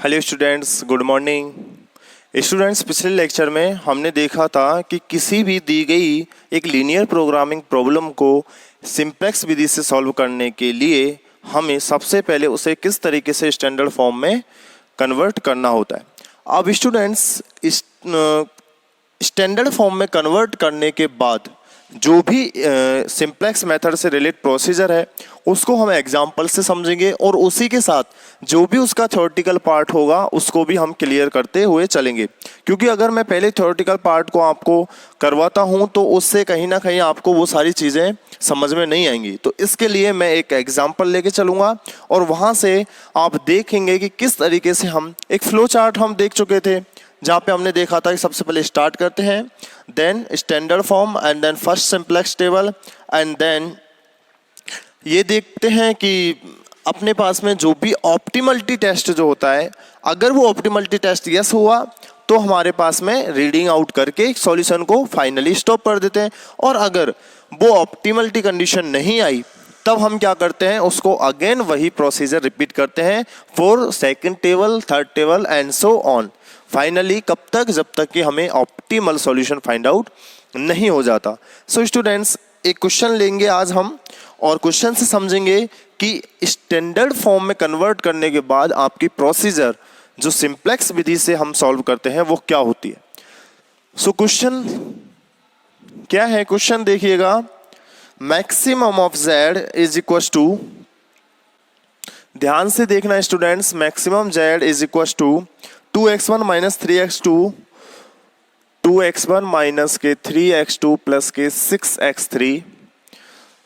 Hello students, good morning. Students, पिछले lecture में हमने देखा था कि किसी भी दी गई एक लीनियर प्रोग्रामिंग प्रॉब्लम को सिंप्लेक्स विधि से सॉल्व करने के लिए हमें सबसे पहले उसे किस तरीके से स्टैंडर्ड फॉर्म में कन्वर्ट करना होता है। अब स्टूडेंट्स, इस स्टैंडर्ड फॉर्म में कन्वर्ट करने के बाद जो भी सिंप्लेक्स मेथड से रिलेटेड प्रोसीजर है उसको हम एग्जाम्पल से समझेंगे और उसी के साथ जो भी उसका थ्योरेटिकल पार्ट होगा उसको भी हम क्लियर करते हुए चलेंगे, क्योंकि अगर मैं पहले थ्योरेटिकल पार्ट को आपको करवाता हूं तो उससे कहीं ना कहीं आपको वो सारी चीज़ें समझ में नहीं आएंगी। तो इसके लिए मैं एक एग्जाम्पल लेके चलूँगा और वहाँ से आप देखेंगे कि किस तरीके से हम एक फ्लो चार्ट हम देख चुके थे जहाँ पे हमने देखा था कि सबसे पहले स्टार्ट करते हैं, then standard form and then first simplex table and then ये देखते हैं कि अपने पास में जो भी ऑप्टिमलिटी टेस्ट जो होता है, अगर वो ऑप्टिमलिटी टेस्ट यस हुआ तो हमारे पास में रीडिंग आउट करके सॉल्यूशन को फाइनली स्टॉप कर देते हैं, और अगर वो ऑप्टिमलिटी कंडीशन नहीं आई तब हम क्या करते हैं, उसको अगेन वही प्रोसीजर रिपीट करते हैं for second table, third table and so on. Finally कब तक, जब तक कि हमें ऑप्टिमल सॉल्यूशन फाइंड आउट नहीं हो जाता। सो स्टूडेंट्स, एक क्वेश्चन लेंगे आज हम और क्वेश्चन से समझेंगे कि स्टैंडर्ड फॉर्म में कन्वर्ट करने के बाद आपकी प्रोसीजर जो सिंप्लेक्स विधि से हम सॉल्व करते हैं वो क्या होती है। सो क्वेश्चन क्या है, क्वेश्चन देखिएगा, maximum of z is equal to, ध्यान से देखना students, maximum z is equal to 2x1 minus 3x2, 2x1 minus के 3x2 प्लस के 6x3।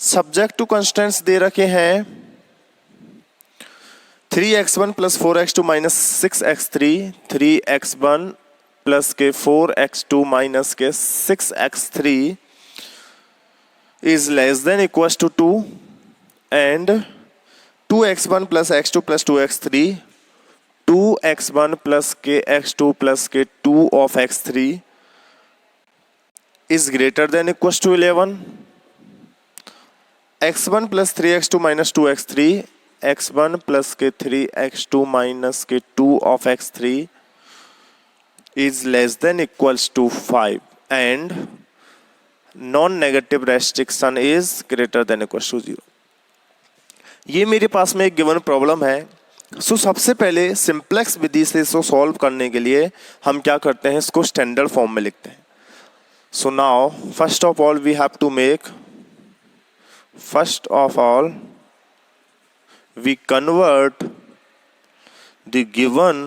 सब्जेक्ट टू कंस्टेंट्स दे रखे हैं 3x1 plus 4x2 minus 6x3, 3x1 plus के 4x2 minus के 6x3 is less than equals to 2 and 2x1 plus x2 plus 2x3, 2x1 plus k x2 plus k 2 of x3 is greater than equals to 11, x1 plus 3x2 minus 2x3, x1 plus k 3x2 minus k 2 of x3 is less than equals to 5 and non-negative restriction is greater than equals to 0। ये मेरे पास में एक given problem है। सो सबसे पहले simplex विधि से इसको solve करने के लिए हम क्या करते हैं, इसको स्टैंडर्ड फॉर्म में लिखते हैं। So now first of all we have to make, first of all we convert the गिवन,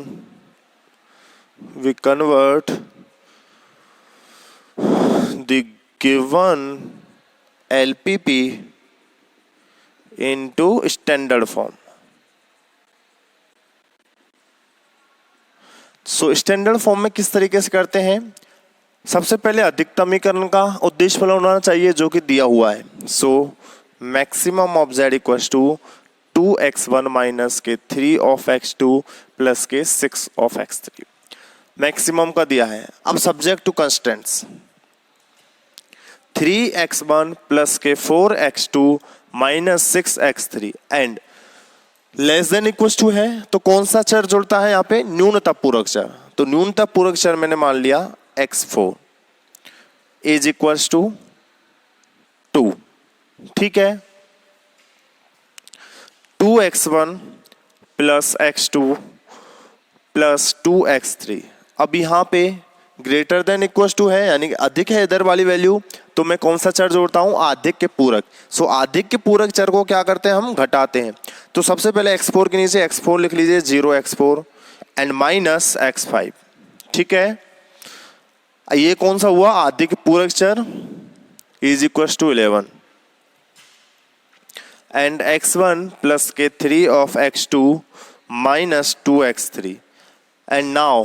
we convert the given LPP into standard form। So standard form में किस तरीके से करते हैं, सबसे पहले अधिकतमीकरण का उद्देश्य होना चाहिए जो कि दिया हुआ है। So maximum of z equals to 2x1 minus के 3 ऑफ x2 प्लस के 6 ऑफ x3, मैक्सिमम का दिया है। अब subject to constants 3x1 plus के 4x2 minus 6x3 and less than equals to है, तो कौन सा चर जुड़ता है यहाँ पे, न्यूनतम पूरक चर। तो न्यूनतम पूरक चर मैंने मान लिया x4 इज इक्वल्स टू 2, ठीक है। 2x1 plus x2 plus 2x3, अब यहाँ पे ग्रेटर देन इक्वल्स टू है, यानी कि अधिक है इधर वाली वैल्यू, तो मैं कौन सा चर जोड़ता हूं, आधिक के पूरक। सो आधिक के पूरक चर को क्या करते हैं, हम घटाते हैं। तो सबसे पहले x4 के नीचे x4 लिख लीजिए, 0x4 एंड माइनस x5, ठीक है। ये कौन सा हुआ, आधिक पूरक चर is equals to 11 and x1 plus के 3 of x2 minus 2x3 and now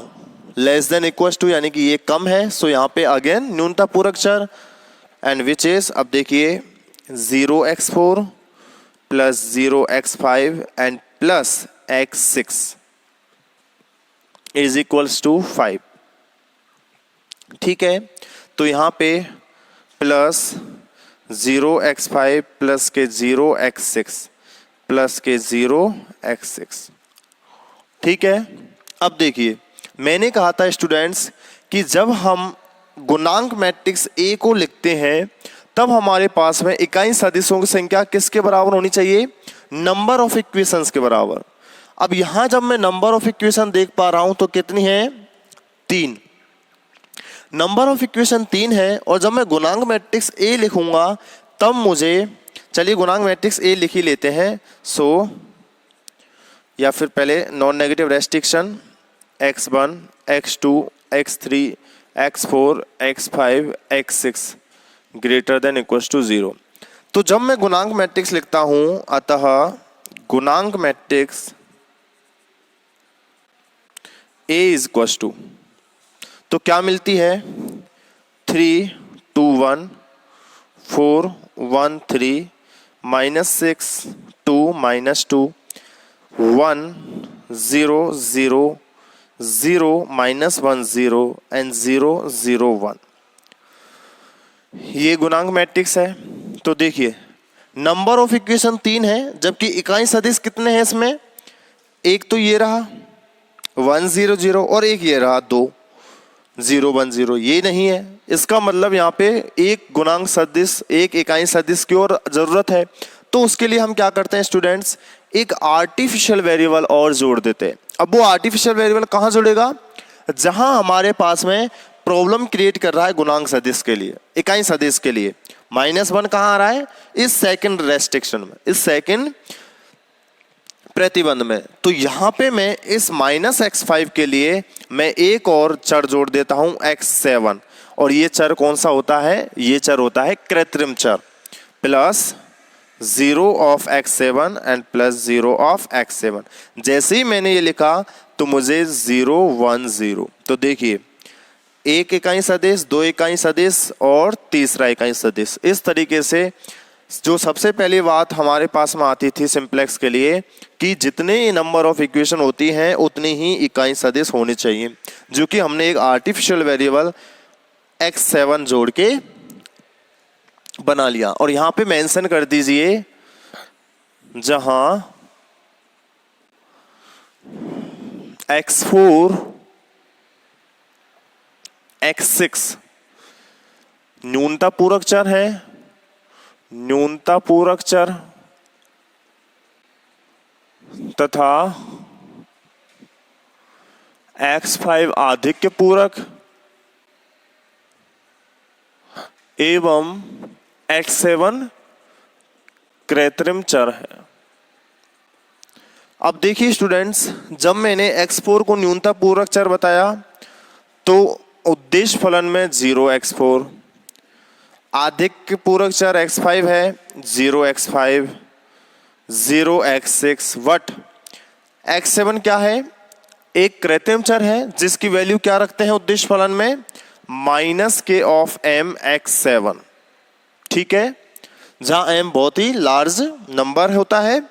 less than equals to, यानी कि ये कम है। सो यहाँ पे अगेन न्यूनतम पूरक चर एंड विच इज, अब देखिए 0x4 plus 0x5 and plus x6 is equals to 5, ठीक है। तो यहाँ पे प्लस 0x5 प्लस के 0x6 प्लस के 0x6, ठीक है। अब देखिए, मैंने कहा था स्टूडेंट्स कि जब हम गुणांक मैट्रिक्स ए को लिखते हैं तब हमारे पास में इकाई सदिशों की संख्या किसके बराबर होनी चाहिए? नंबर ऑफ इक्वेशंस के बराबर। अब यहां जब मैं नंबर ऑफ इक्वेशन देख पा रहा हूं तो कितनी है? 3। नंबर ऑफ इक्वेशन 3 है और जब मैं गुणांक मैट्रिक्स ए लिखूंगा तब मुझे, चलिए गुणांक मैट्रिक्स ए लिख ही लेते हैं। या फिर पहले non negative restriction x1 x2 x3 x4 x5 x6 greater than equal to 0। तो जब मैं गुणांक मैट्रिक्स लिखता हूं, अतः गुणांक matrix A is equal to, तो क्या मिलती है? 3 2 1 4 1 3 -6 2 -2 1 0 0 0 -1 0 एंड 0 0 1। ये गुणांक मैट्रिक्स है। तो देखिए नंबर ऑफ इक्वेशन 3 है जबकि इकाई सदिश कितने हैं इसमें? एक तो ये रहा 1 0 0 और एक ये रहा 2 0 1 0। ये नहीं है, इसका मतलब यहाँ पे एक गुणांक सदिश, एक इकाई सदिश की और जरूरत है। तो उसके लिए हम क्या करते हैं स्टूडेंट्स? एक आर्टिफिशियल वेरिएबल और जोड़ देते हैं। अब वो आर्टिफिशियल वेरिएबल कहाँ जुड़ेगा? जहां हमारे पास में प्रॉब्लम क्रिएट कर रहा है गुणांक सदिश के लिए, इकाई सदिश के लिए। -1 कहाँ आ रहा है? इस सेकंड रेस्ट्रिक्शन में, इस सेकंड प्रतिबंध में। तो यहां पे मैं इस -x5 के लिए मैं एक और चर जोड़ देता हूं x7। और ये चर कौन सा होता है? ये चर होता है कृत्रिम चर। Plus 0 of x7 and plus 0 of x7। जैसे ही मैंने ये लिखा तो मुझे 0 1 0। तो देखिए एक इकाई सदिश, दो इकाई सदिश और तीसरा इकाई सदिश। इस तरीके से जो सबसे पहली बात हमारे पास में आती थी सिंप्लेक्स के लिए कि जितने नंबर ऑफ इक्वेशन होती हैं उतनी ही इकाई सदिश होनी चाहिए, जो कि हमने एक आर्टिफिशियल वेरिएबल x7 जोड़ के बना लिया। और यहां पे मेंशन कर दीजिए जहां x4 x6 न्यूनता पूरक चर है, न्यूनता पूरक चर तथा x5 आधिक्य पूरक एवं x7 कृत्रिम चर है। अब देखिए स्टूडेंट्स, जब मैंने x4 को न्यूनता पूरक चर बताया तो उद्देश्य फलन में 0x4, आधिक्य पूरक चर x5 है 0x5 0x6, वट x7 क्या है? एक कृत्रिम चर है जिसकी वैल्यू क्या रखते हैं उद्देश्य फलन में? -k of m x7। ठीक है, जहां m बहुत ही लार्ज नंबर होता है।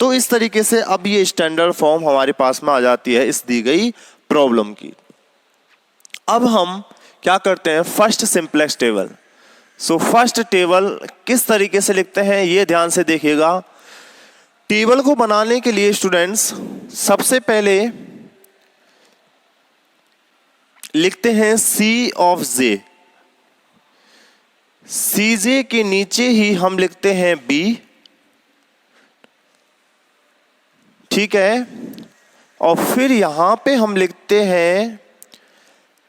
तो इस तरीके से अब ये स्टैंडर्ड फॉर्म हमारे पास में आ जाती है इस दी गई प्रॉब्लम की। अब हम क्या करते हैं? First simplex table. So first table किस तरीके से लिखते हैं ये ध्यान से देखिएगा। टेबल को बनाने के लिए स्टूडेंट्स सबसे पहले लिखते हैं C ऑफ J। CJ के नीचे ही हम लिखते हैं B। ठीक है, और फिर यहां पे हम लिखते हैं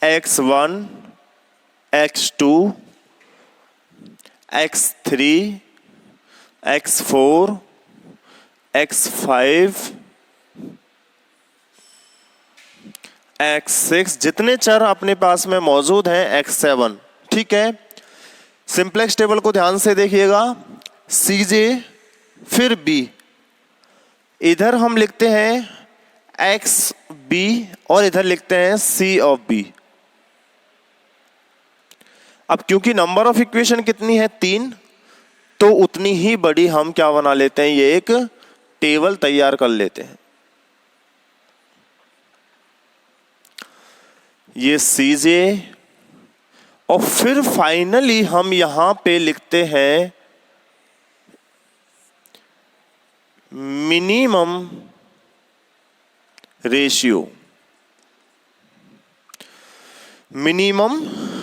x1 x2 x3 x4 x5 x6, जितने चर अपने पास में मौजूद हैं x7। ठीक है, सिंप्लेक्स टेबल को ध्यान से देखिएगा। CJ फिर B, इधर हम लिखते हैं XB और इधर लिखते हैं C ऑफ B। अब क्योंकि नंबर ऑफ इक्वेशन कितनी है? 3, तो उतनी ही बड़ी हम क्या बना लेते हैं? ये एक टेबल तैयार कर लेते हैं। ये CJ और फिर फाइनली हम यहां पे लिखते हैं मिनिमम रेशियो। Minimum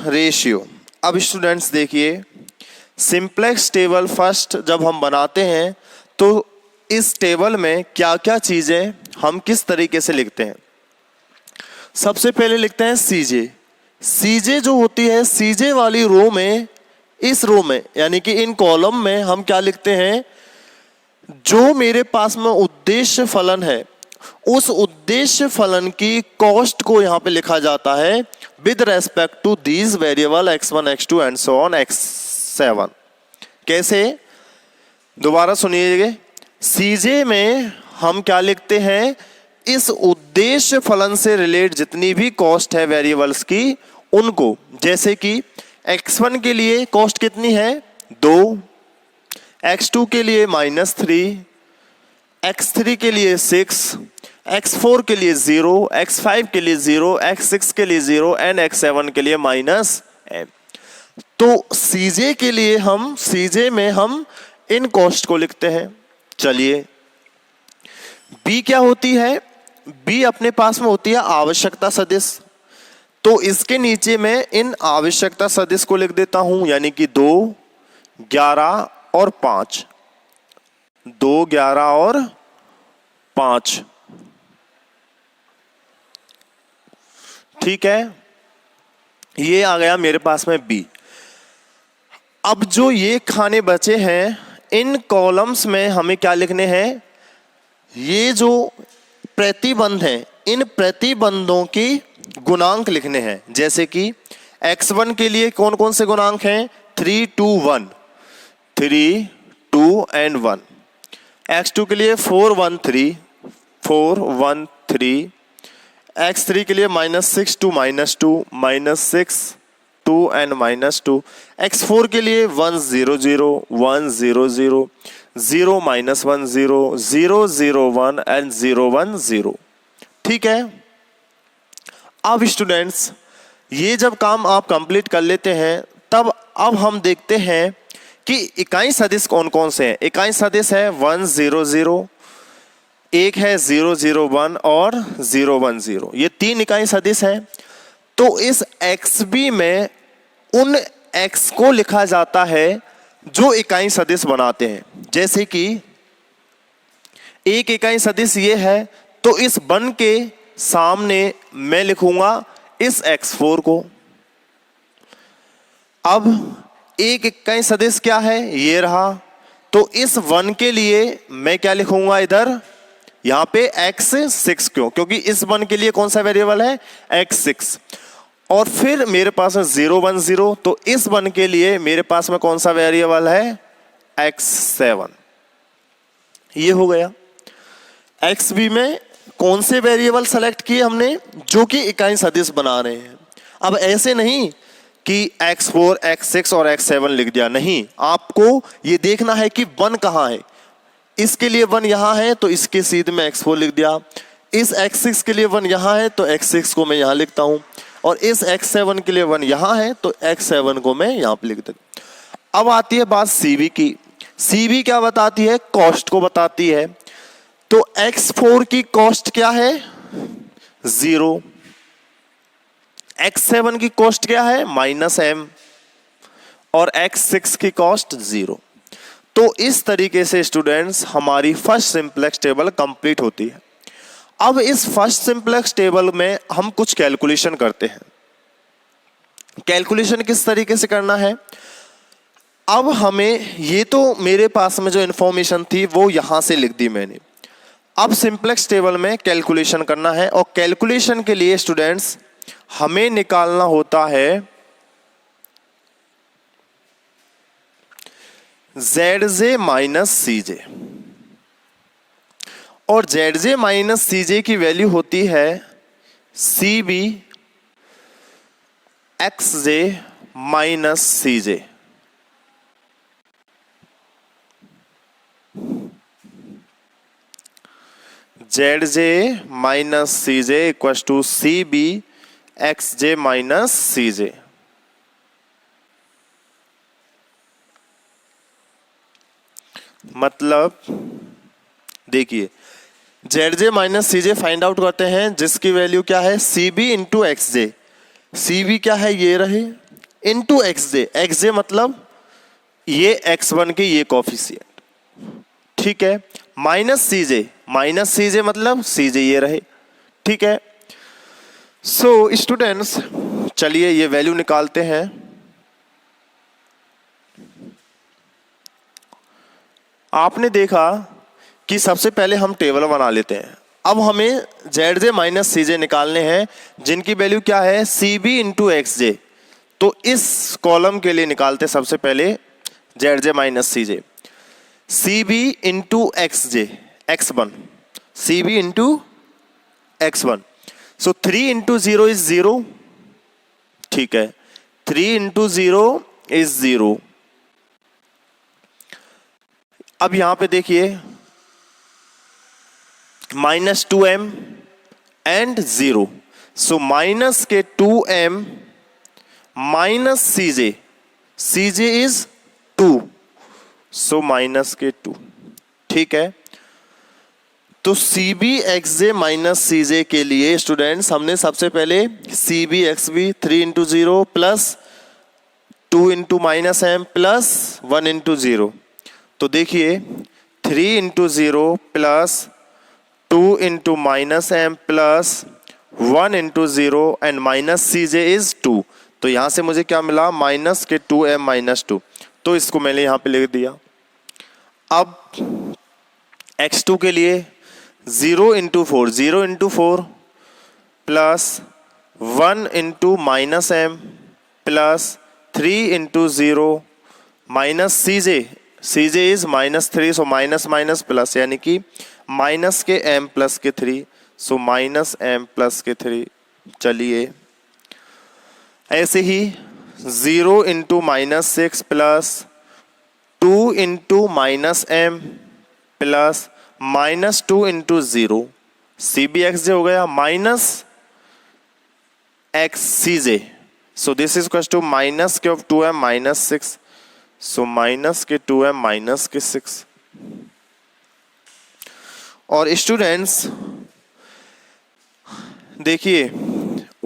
ratio. अब स्टूडेंट्स देखिए, सिंपलेक्स टेबल फर्स्ट जब हम बनाते हैं तो इस टेबल में क्या क्या चीज़ें हम किस तरीके से लिखते हैं। सबसे पहले लिखते हैं सीजे। सीजे जो होती है, सीजे वाली रो में, इस रो में यानी कि इन कॉलम में हम क्या लिखते हैं, जो मेरे पास में उद्देश्य फलन है उस उद्देश्य फलन की कॉस्ट को यहां पे लिखा जाता है with respect to these variable x1 x2 and so on x7। कैसे, दोबारा सुनिएगा। सीजे में हम क्या लिखते हैं, इस उद्देश्य फलन से रिलेट जितनी भी कॉस्ट है वेरिएबल्स की उनको, जैसे कि x1 के लिए कॉस्ट कितनी है 2, x2 के लिए -3, x3 के लिए 6, x4 के लिए 0, x5 के लिए 0, x6 के लिए 0 एंड x7 के लिए -m। तो सीजे के लिए हम, सीजे में हम इन कॉस्ट को लिखते हैं। चलिए, बी क्या होती है, बी अपने पास में होती है आवश्यकता सदिश। तो इसके नीचे मैं इन आवश्यकता सदिश को लिख देता हूं, यानी कि 2, 11 और 5, 2, 11 और 5। ठीक है, ये आ गया मेरे पास में बी। अब जो ये खाने बचे हैं, इन कॉलम्स में हमें क्या लिखने हैं, ये जो प्रतिबंध हैं इन प्रतिबंधों की गुणांक लिखने हैं। जैसे कि x1 के लिए कौन कौन से गुणांक हैं, 3, 2, 1, 3, 2 एंड 1। x2 के लिए 4, 1, 3, 4, 1, 3। x3 के लिए -6, 2, -2, -6, 2 एंड -2। x4 के लिए 1, 0, 0, 1, 0, 0, 0, -1, 0, 0, 0, 1 एंड 0, 1, 0। ठीक है। अब स्टूडेंट्स, ये जब काम आप कंप्लीट कर लेते हैं तब अब हम देखते हैं कि इकाई सदिश कौन कौन से हैं। इकाई सदिश है 1, 0, 0, एक है 0, 0, 1 और 0, 1, 0। ये 3 इकाई सदिश है। तो इस XB में उन x को लिखा जाता है जो इकाई सदिश बनाते हैं। जैसे कि एक इकाई सदिश ये है, तो इस 1 के सामने मैं लिखूंगा इस x4 को। अब एक इकाई सदिश क्या है, ये रहा, तो इस 1 के लिए मैं क्या लिखूंगा इधर, यहां पे x6 क्यों, क्योंकि इस 1 के लिए कौन सा वेरिएबल है, x6। और फिर मेरे पास में 0, 1, 0, तो इस 1 के लिए मेरे पास में कौन सा वेरिएबल है, x7। ये हो गया। XB में कौन से वेरिएबल सेलेक्ट किए हमने, जो कि इकाई सदिश बना रहे हैं। अब ऐसे नहीं कि x4, x6 और x7 लिख दिया, नहीं, आपको ये देखना है कि 1 कहाँ है। इसके लिए 1 यहां है तो इसके सीधे में x4 लिख दिया। इस x6 के लिए 1 यहां है तो x6 को मैं यहां लिखता हूं, और इस x7 के लिए 1 यहां है तो x7 को मैं यहां पे लिख देता। अब आती है बात CB की। CB क्या बताती है, कॉस्ट को बताती है। तो x4 की कॉस्ट क्या है, 0। x7 की कॉस्ट क्या है, -m, और x6 की कॉस्ट 0। तो इस तरीके से स्टूडेंट्स हमारी फर्स्ट सिंपलेक्स टेबल कंप्लीट होती है। अब इस फर्स्ट सिंपलेक्स टेबल में हम कुछ कैलकुलेशन करते हैं। कैलकुलेशन किस तरीके से करना है, अब हमें, ये तो मेरे पास में जो इंफॉर्मेशन थी वो यहां से लिख दी मैंने। अब सिंपलेक्स टेबल में कैलकुलेशन करना है, और कैलकुलेशन के लिए स्टूडेंट्स हमें निकालना होता है ZJ माइनस CJ, और ZJ माइनस CJ की वैल्यू होती है CB XJ minus CJ। ZJ minus CJ equal to CB XJ minus CJ। मतलब देखिए, ZJ minus CJ find out करते हैं, जिसकी वैल्यू क्या है, CB into XJ। C B क्या है, ये रहे, into X J, X J मतलब ये x1 के ये कॉफिशिएंट, ठीक है, माइनस सी जे, माइनस सी जे मतलब सी जे ये रहे, ठीक है। सो स्टूडेंट्स चलिए ये वैल्यू निकालते हैं। आपने देखा कि सबसे पहले हम टेबल बना लेते हैं। अब हमें जेड जे माइनस सी जे निकालने हैं, जिनकी वैल्यू क्या है, C B into X J. तो इस कॉलम के लिए निकालते सबसे पहले Z J minus C J, C B into X J, X one, C B into X one. So 3 into zero is zero, ठीक है, 3 इंटू जीरो इज जीरो। अब यहां पे देखिए minus 2m and zero, so minus के 2m minus C J, C J is 2, so minus के 2, ठीक है। तो C B X J minus C J के लिए स्टूडेंट्स हमने सबसे पहले C B X B 3 into zero plus 2 into minus M plus 1 into zero. तो देखिए 3 into zero plus 2 into minus M plus 1 into zero and minus C J is 2। तो यहां से मुझे क्या मिला, माइनस के 2m माइनस 2। तो इसको मैंने यहां पे लिख दिया। अब x2 के लिए 0 into 4, 0 into 4 plus 1 into minus M plus 3 into zero minus C J, C J is minus 3, so minus minus plus, यानी कि माइनस के m प्लस के 3, सो माइनस m प्लस के 3। चलिए ऐसे ही 0 into minus 6 plus 2 into minus m plus minus 2 into zero, C B X J हो गया minus X C J, so this is equal to minus K of 2m minus 6, so minus के 2m minus K 6। और students देखिए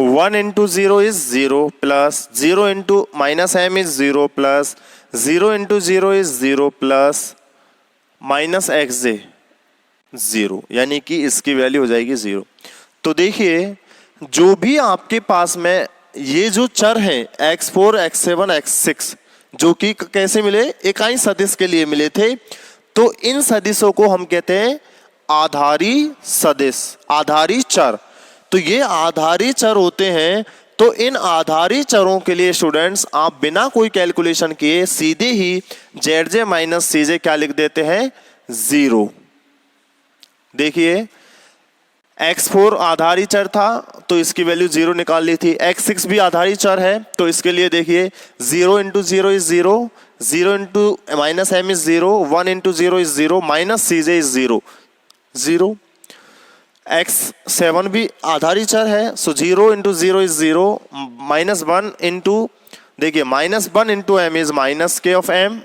1 into zero is zero plus 0 into minus M is zero plus 0 into zero is zero plus minus x J zero, यानी कि इसकी value हो जाएगी zero. तो देखिए जो भी आपके पास में ये जो चर हैं x4, x7, x6 जो कि कैसे मिले, इकाई सदिश के लिए मिले थे, तो इन सदिशों को हम कहते हैं आधारी सदिश, आधारी चर। तो ये आधारी चर होते हैं। तो इन आधारी चरों के लिए स्टूडेंट्स आप बिना कोई कैलकुलेशन किए सीधे ही जेड जे माइनस सी जे क्या लिख देते हैं, जीरो। देखिए x4 आधारी चर था तो इसकी वैल्यू जीरो निकाल ली थी, x6 भी आधारी चर है तो इसके लिए देखिए 0 into zero is zero, 0 into minus M is zero, 1 into zero is zero, minus C J is zero, zero. x7 भी आधारी चर है, so 0 into zero is zero, minus 1 into, देखिए minus 1 into M is minus K of M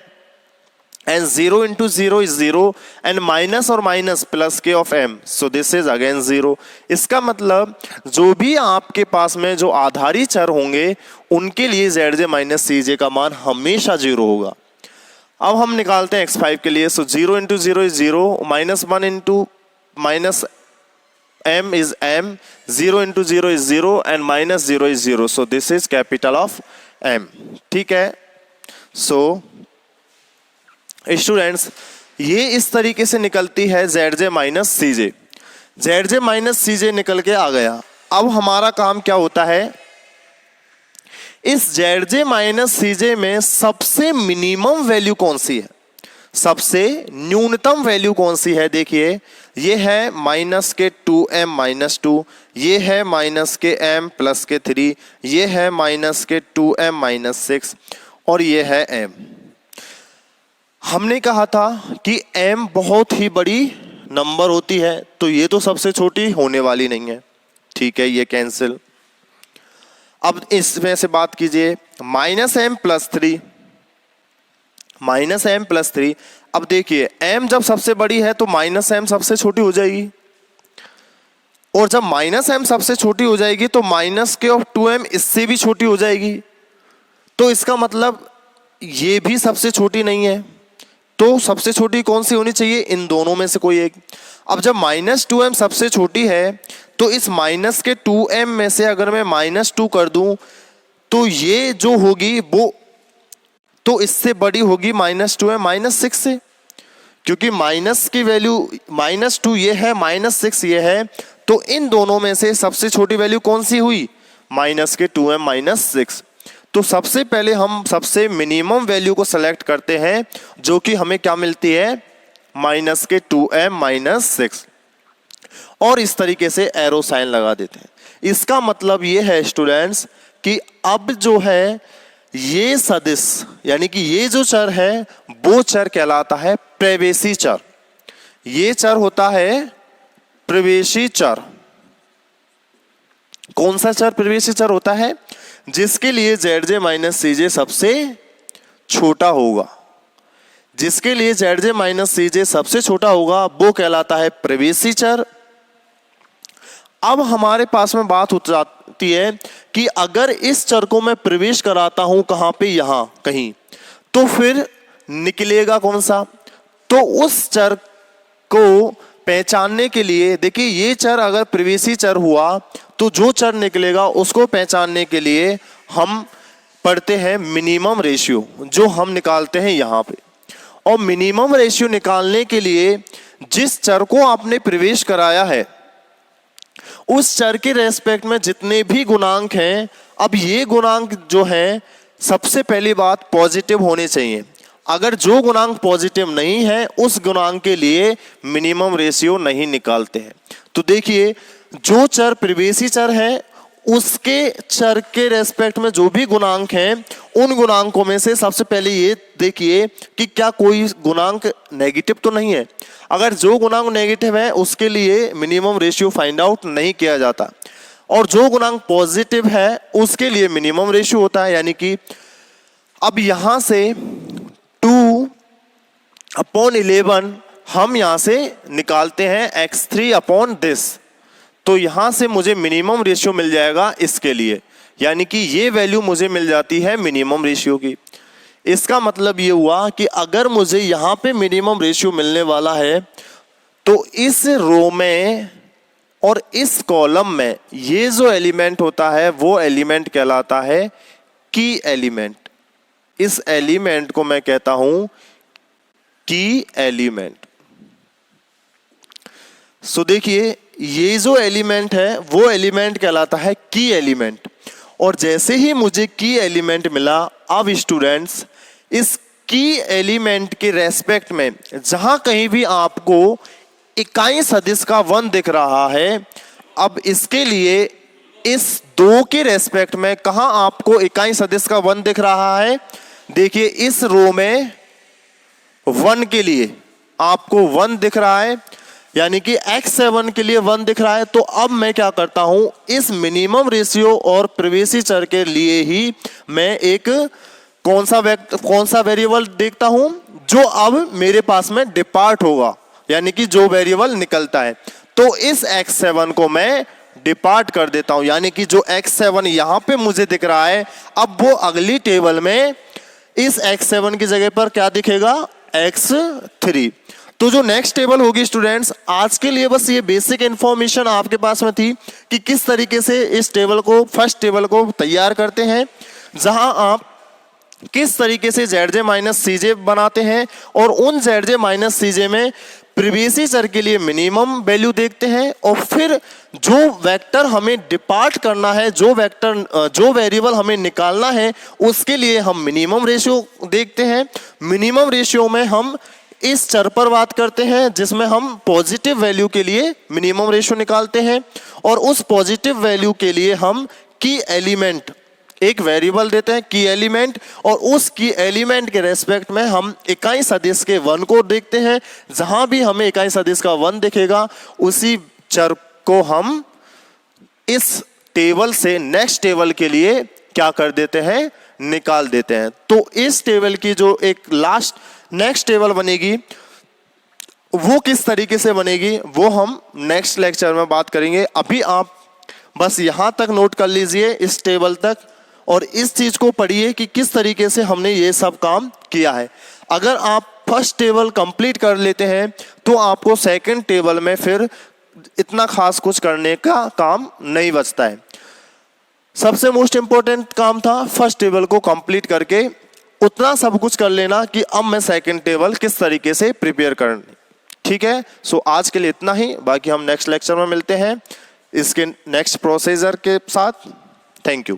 and 0 into 0 is 0 and minus और minus plus k of m, so this is again 0। इसका मतलब जो भी आपके पास में जो आधारी चर होंगे उनके लिए zj माइनस सी जे का मान हमेशा 0 होगा। अब हम निकालते हैं x5 के लिए, सो 0 into 0 is 0, minus 1 into minus m is m, 0 into 0 is 0 and minus 0 is 0, so this is capital of m, ठीक है। सो स्टूडेंट्स ये इस तरीके से निकलती है जेड जे माइनस सी जे, जेड जे माइनस सी जे निकल के आ गया। अब हमारा काम क्या होता है, इस जेड जे माइनस सी जे में सबसे मिनिमम वैल्यू कौन सी है, सबसे न्यूनतम वैल्यू कौन सी है। देखिए ये है माइनस के 2m माइनस 2, ये है माइनस के m प्लस के 3, ये है माइनस के 2m माइनस 6 और ये है m। हमने कहा था कि m बहुत ही बड़ी नंबर होती है तो ये तो सबसे छोटी होने वाली नहीं है, ठीक है, ये कैंसिल। अब इसमें से बात कीजिए minus M plus 3, minus M plus 3। अब देखिए m जब सबसे बड़ी है तो माइनस एम सबसे छोटी हो जाएगी, और जब माइनस m सबसे छोटी हो जाएगी तो माइनस के ऑफ 2m इससे भी छोटी हो जाएगी, तो इसका मतलब ये भी सबसे छोटी नहीं है। तो सबसे छोटी कौन सी होनी चाहिए? इन दोनों में से कोई एक। अब जब माइनस 2m सबसे छोटी है तो इस माइनस के 2m में से अगर मैं -2 कर दूं तो ये जो होगी वो तो इससे बड़ी होगी -2m -6 से, क्योंकि माइनस की वैल्यू -2 ये है, -6 ये है, तो इन दोनों में से सबसे छोटी वैल्यू कौन सी हुई? माइनस के 2m -6। तो सबसे पहले हम सबसे मिनिमम वैल्यू को सेलेक्ट करते हैं जो कि हमें क्या मिलती है? माइनस के 2m -6, और इस तरीके से एरो साइन लगा देते हैं। इसका मतलब ये है स्टूडेंट्स कि अब जो है ये सदिश यानी कि ये जो चर है वो चर कहलाता है प्रवेशी चर। ये चर होता है प्रवेशी चर। कौन सा चर प्रवेशी चर होता है? जिसके लिए zj - cj सबसे छोटा होगा। जिसके लिए zj - cj सबसे छोटा होगा वो कहलाता है प्रवेशी चर। अब हमारे पास में बात हो जाती है कि अगर इस चर को मैं प्रवेश कराता हूं कहां पे? यहां कहीं, तो फिर निकलेगा कौन सा? तो उस चर को पहचानने के लिए देखिए, ये चर अगर प्रवेशी चर हुआ तो जो चर निकलेगा उसको पहचानने के लिए हम पढ़ते हैं मिनिमम रेशियो, जो हम निकालते हैं यहाँ पे। और मिनिमम रेशियो निकालने के लिए जिस चर को आपने प्रवेश कराया है उस चर के रेस्पेक्ट में जितने भी गुणांक हैं, अब ये गुणांक जो हैं सबसे पहली बात पॉजिटिव होने चाहिए। अगर जो गुणांक पॉजिटिव नहीं है उस गुणांक के लिए मिनिमम रेशियो नहीं निकालते हैं। तो देखिए, जो चर प्रवेशी चर है उसके चर के रेस्पेक्ट में जो भी गुणांक हैं उन गुणांकों में से सबसे पहले ये देखिए कि क्या कोई गुणांक नेगेटिव तो नहीं है। अगर जो गुणांक नेगेटिव है उसके लिए मिनिमम रेशियो फाइंड आउट नहीं किया जाता, और जो गुणांक पॉजिटिव है उसके लिए मिनिमम रेशियो होता है। यानी कि अब यहां से 2/11 हम यहां से निकालते हैं x3/this, तो यहां से मुझे मिनिमम रेशियो मिल जाएगा इसके लिए, यानी कि ये वैल्यू मुझे मिल जाती है मिनिमम रेशियो की। इसका मतलब ये हुआ कि अगर मुझे यहां पे मिनिमम रेशियो मिलने वाला है तो इस रो में और इस कॉलम में ये जो एलिमेंट होता है वो एलिमेंट कहलाता है की एलिमेंट। इस एलिमेंट को मैं कहता हूं की एलिमेंट। सो देखिए, ये जो एलिमेंट है वो एलिमेंट कहलाता है की एलिमेंट। और जैसे ही मुझे की एलिमेंट मिला, अब स्टूडेंट्स इस की एलिमेंट के रेस्पेक्ट में जहां कहीं भी आपको इकाई सदिश का 1 दिख रहा है, अब इसके लिए इस 2 के रेस्पेक्ट में कहां आपको इकाई सदिश का 1 दिख रहा है? देखिए, इस रो में 1 के लिए आपको 1 दिख रहा है, यानी कि x7 के लिए 1 दिख रहा है। तो अब मैं क्या करता हूं, इस मिनिमम रेशियो और प्रवेशी चर के लिए ही मैं एक कौन सा वेरिएबल देखता हूं जो अब मेरे पास में डिपार्ट होगा, यानी कि जो वेरिएबल निकलता है। तो इस x7 को मैं डिपार्ट कर देता हूं, यानी कि जो x7 यहां पे मुझे दिख रहा है अब वो अगली टेबल में इस x7 की जगह पर क्या दिखेगा? x3। तो जो नेक्स्ट टेबल होगी स्टूडेंट्स, आज के लिए बस ये बेसिक इंफॉर्मेशन आपके पास में थी कि किस तरीके से इस टेबल को, फर्स्ट टेबल को तैयार करते हैं, जहां आप किस तरीके से zj - cj बनाते हैं और उन zj - cj में प्रवेशी चर के लिए मिनिमम वैल्यू देखते हैं, और फिर जो वेक्टर हमें डिपार्ट करना है, जो वेरिएबल हमें निकालना है उसके लिए हम मिनिमम रेशियो देखते हैं। मिनिमम रेशियो में हम इस चर पर बात करते हैं जिसमें हम पॉजिटिव वैल्यू के लिए मिनिमम रेशियो निकालते हैं, और उस पॉजिटिव वैल्यू के लिए हम की एलिमेंट एक वेरिएबल देते हैं की एलिमेंट, और उस की एलिमेंट के रेस्पेक्ट में हम इकाई सदिश के 1 को देखते हैं। जहां भी हमें इकाई सदिश का 1 दिखेगा उसी चर को हम इस टेबल से नेक्स्ट टेबल के लिए क्या कर देते हैं? निकाल देते हैं। तो इस टेबल की जो एक लास्ट नेक्स्ट टेबल बनेगी वो किस तरीके से बनेगी वो हम नेक्स्ट लेक्चर में बात करेंगे। अभी आप बस यहाँ तक नोट कर लीजिए, इस टेबल तक, और इस चीज को पढ़िए कि किस तरीके से हमने ये सब काम किया है। अगर आप फर्स्ट टेबल कंप्लीट कर लेते हैं तो आपको सेकंड टेबल में फिर इतना खास कुछ करने का काम नहीं बचता है। सबसे मोस्ट इंपॉर्टेंट काम था फर्स्ट टेबल को कंप्लीट करके उतना सब कुछ कर लेना कि अब मैं सेकंड टेबल किस तरीके से प्रिपेयर करनी। ठीक है, सो आज के लिए इतना ही, बाकी हम नेक्स्ट लेक्चर में मिलते हैं इसके नेक्स्ट प्रोसीजर के साथ। Thank you.